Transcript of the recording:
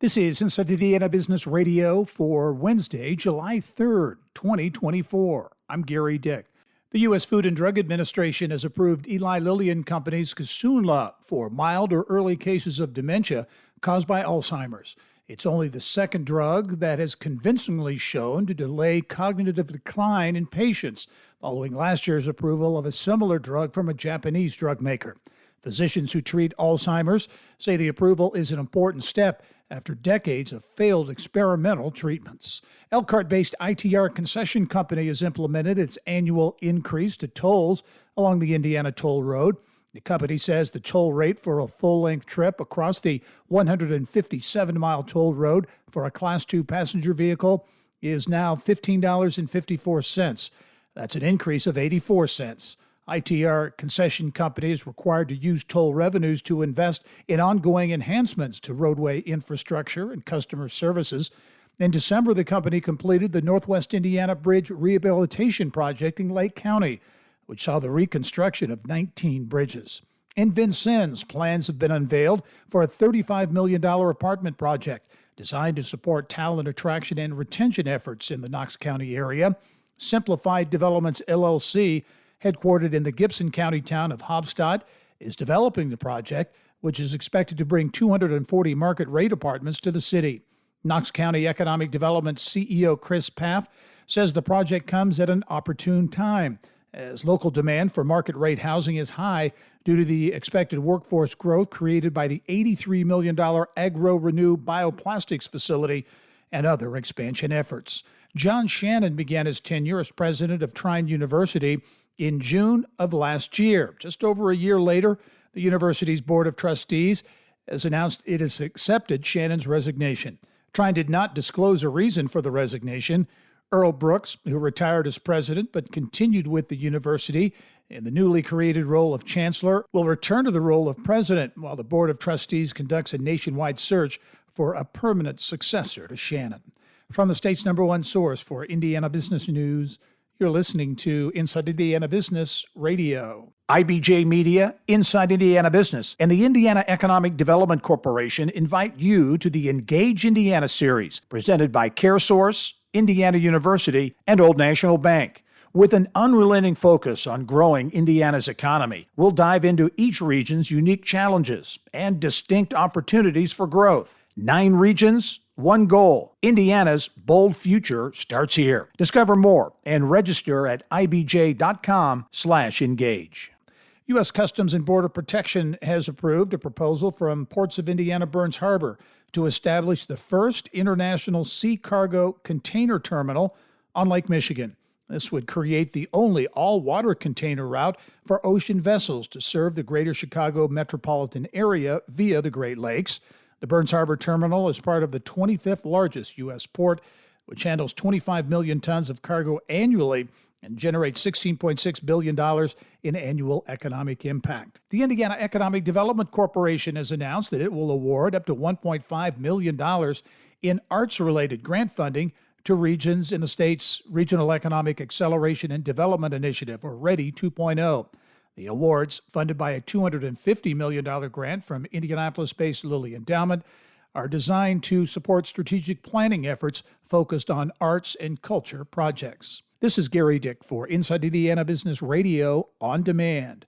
This is Inside Indiana Business Radio for Wednesday, July 3rd, 2024. I'm Gary Dick. The U.S. Food and Drug Administration has approved Eli Lilly and Company's Kisunla for mild or early cases of dementia caused by Alzheimer's. It's only the second drug that has convincingly shown to delay cognitive decline in patients, following last year's approval of a similar drug from a Japanese drug maker. Physicians who treat Alzheimer's say the approval is an important step after decades of failed experimental treatments. Elkhart-based ITR Concession Company has implemented its annual increase to tolls along the Indiana Toll Road. The company says the toll rate for a full-length trip across the 157-mile toll road for a Class II passenger vehicle is now $15.54. That's an increase of 84 cents. ITR Concession Company is required to use toll revenues to invest in ongoing enhancements to roadway infrastructure and customer services. In December, the company completed the Northwest Indiana Bridge Rehabilitation Project in Lake County, which saw the reconstruction of 19 bridges. In Vincennes, plans have been unveiled for a $35 million apartment project designed to support talent attraction and retention efforts in the Knox County area. Simplified Developments, LLC, headquartered in the Gibson County town of Hobstadt, is developing the project, which is expected to bring 240 market-rate apartments to the city. Knox County Economic Development CEO Chris Paff says the project comes at an opportune time, as local demand for market-rate housing is high due to the expected workforce growth created by the $83 million Agro-Renew bioplastics facility and other expansion efforts. John Shannon began his tenure as president of Trine University in June of last year. Just over a year later, the university's Board of Trustees has announced it has accepted Shannon's resignation. Trine did not disclose a reason for the resignation. Earl Brooks, who retired as president but continued with the university in the newly created role of chancellor, will return to the role of president while the Board of Trustees conducts a nationwide search for a permanent successor to Shannon. From the state's #1 source for Indiana business news, you're listening to Inside Indiana Business Radio. IBJ Media, Inside Indiana Business, and the Indiana Economic Development Corporation invite you to the Engage Indiana series, presented by CareSource, Indiana University, and Old National Bank. With an unrelenting focus on growing Indiana's economy, we'll dive into each region's unique challenges and distinct opportunities for growth. 9 regions, 1 goal. Indiana's bold future starts here. Discover more and register at ibj.com/engage. U.S. Customs and Border Protection has approved a proposal from Ports of Indiana Burns Harbor to establish the first international sea cargo container terminal on Lake Michigan. This would create the only all-water container route for ocean vessels to serve the greater Chicago metropolitan area via the Great Lakes. The Burns Harbor Terminal is part of the 25th largest U.S. port, which handles 25 million tons of cargo annually and generates $16.6 billion in annual economic impact. The Indiana Economic Development Corporation has announced that it will award up to $1.5 million in arts-related grant funding to regions in the state's Regional Economic Acceleration and Development Initiative, or READY 2.0. The awards, funded by a $250 million grant from Indianapolis-based Lilly Endowment, are designed to support strategic planning efforts focused on arts and culture projects. This is Gary Dick for Inside Indiana Business Radio on Demand.